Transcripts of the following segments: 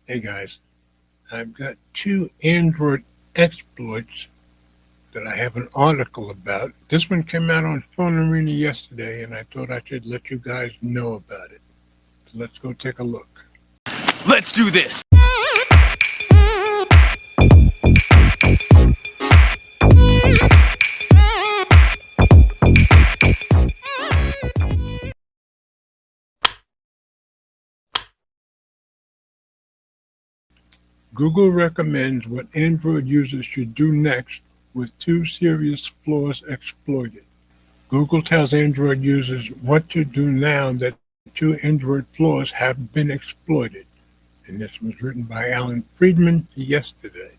Hey guys, I've got two Android exploits that I have an article about. This one came out on Phone Arena yesterday, and I thought I should let you guys know about it. So let's go take a look. Let's do this! Google recommends what Android users should do next with two serious flaws exploited. Google tells Android users what to do now that two Android flaws have been exploited. And this was written by Alan Friedman yesterday.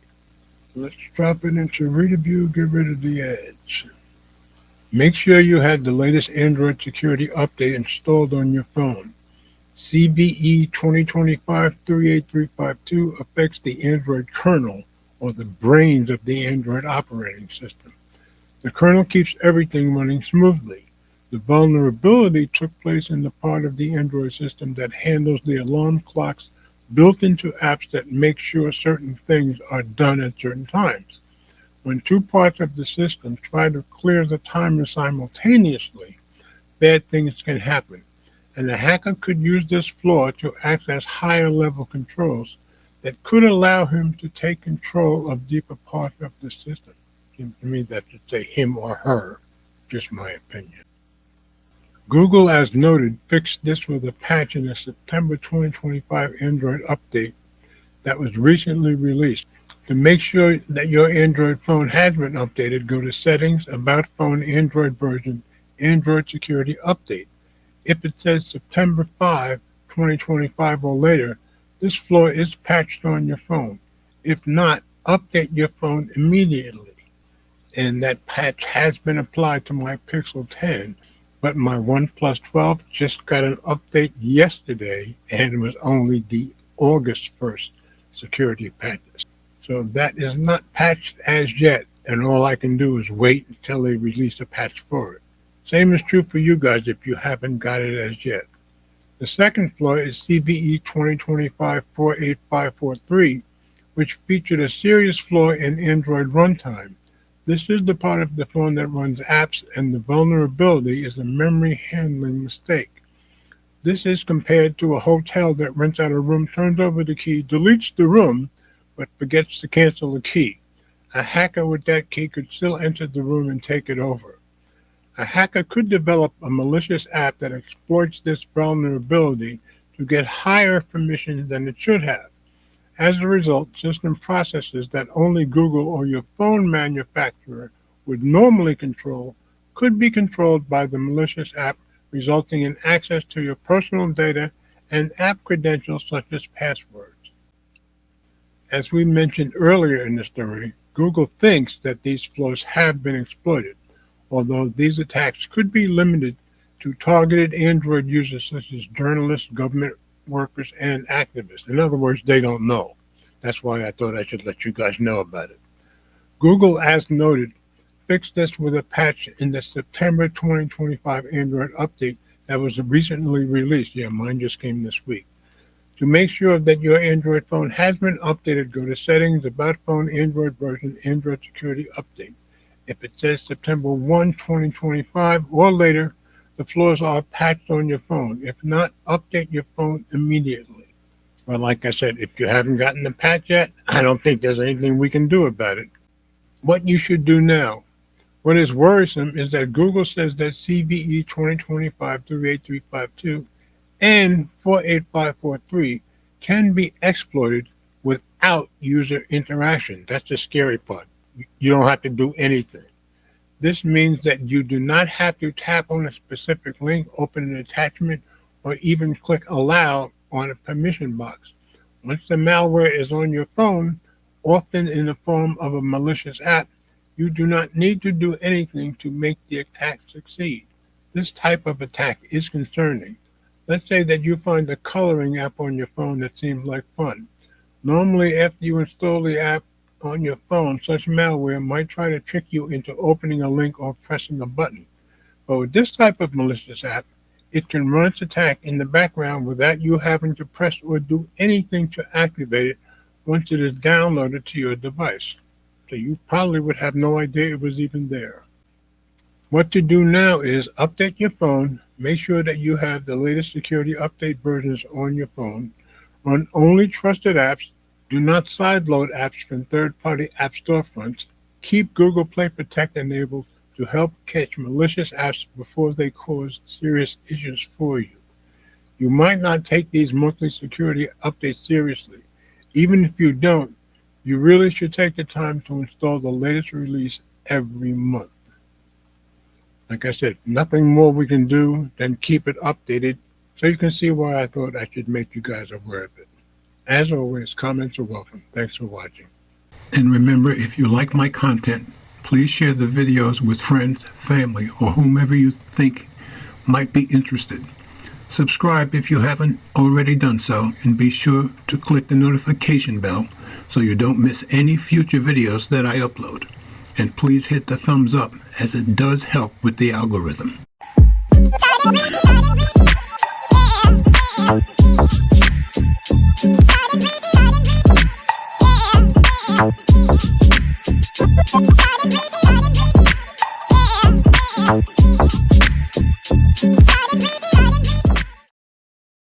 Let's drop it into Reader View, get rid of the ads. Make sure you have the latest Android security update installed on your phone. CVE 2025-38352 affects the Android kernel, or the brains of the Android operating system. The kernel keeps everything running smoothly. The vulnerability took place in the part of the Android system that handles the alarm clocks built into apps that make sure certain things are done at certain times. When two parts of the system try to clear the timer simultaneously, bad things can happen, and the hacker could use this flaw to access higher level controls that could allow him to take control of deeper parts of the system. Seems to me that should say him or her, just my opinion. Google, as noted, fixed this with a patch in a September 2025 Android update that was recently released. To make sure that your Android phone has been updated, go to Settings, About Phone, Android Version, Android Security Update. If it says September 5, 2025 or later, this flaw is patched on your phone. If not, update your phone immediately. And that patch has been applied to my Pixel 10, but my OnePlus 12 just got an update yesterday, and it was only the August 1st security patch. So that is not patched as yet, and all I can do is wait until they release a patch for it. Same is true for you guys if you haven't got it as yet. The second flaw is CVE 2025-48543, which featured a serious flaw in Android runtime. This is the part of the phone that runs apps, and the vulnerability is a memory handling mistake. This is compared to a hotel that rents out a room, turns over the key, deletes the room, but forgets to cancel the key. A hacker with that key could still enter the room and take it over. A hacker could develop a malicious app that exploits this vulnerability to get higher permissions than it should have. As a result, system processes that only Google or your phone manufacturer would normally control could be controlled by the malicious app, resulting in access to your personal data and app credentials such as passwords. As we mentioned earlier in the story, Google thinks that these flaws have been exploited, although these attacks could be limited to targeted Android users such as journalists, government workers, and activists. In other words, they don't know. That's why I thought I should let you guys know about it. Google, as noted, fixed this with a patch in the September 2025 Android update that was recently released. Yeah, mine just came this week. To make sure that your Android phone has been updated, go to Settings, About Phone, Android Version, Android Security Update. If it says September 1, 2025 or later, the flaws are patched on your phone. If not, update your phone immediately. Well, like I said, if you haven't gotten the patch yet, I don't think there's anything we can do about it. What you should do now. What is worrisome is that Google says that CVE 2025-38352 and 48543 can be exploited without user interaction. That's the scary part. You don't have to do anything. This means that you do not have to tap on a specific link, open an attachment, or even click allow on a permission box. Once the malware is on your phone, often in the form of a malicious app, you do not need to do anything to make the attack succeed. This type of attack is concerning. Let's say that you find a coloring app on your phone that seems like fun. Normally, after you install the app on your phone, such malware might try to trick you into opening a link or pressing a button. But with this type of malicious app, it can run its attack in the background without you having to press or do anything to activate it once it is downloaded to your device. So you probably would have no idea it was even there. What to do now is update your phone, make sure that you have the latest security update versions on your phone, run only trusted apps, do not sideload apps from third-party app storefronts, keep Google Play Protect enabled to help catch malicious apps before they cause serious issues for you. You might not take these monthly security updates seriously. Even if you don't, you really should take the time to install the latest release every month. Like I said, nothing more we can do than keep it updated so you can see why I thought I should make you guys aware of it. As always, comments are welcome. Thanks for watching. And remember, if you like my content, please share the videos with friends, family, or whomever you think might be interested. Subscribe if you haven't already done so, and be sure to click the notification bell so you don't miss any future videos that I upload. And please hit the thumbs up, as it does help with the algorithm. Yeah.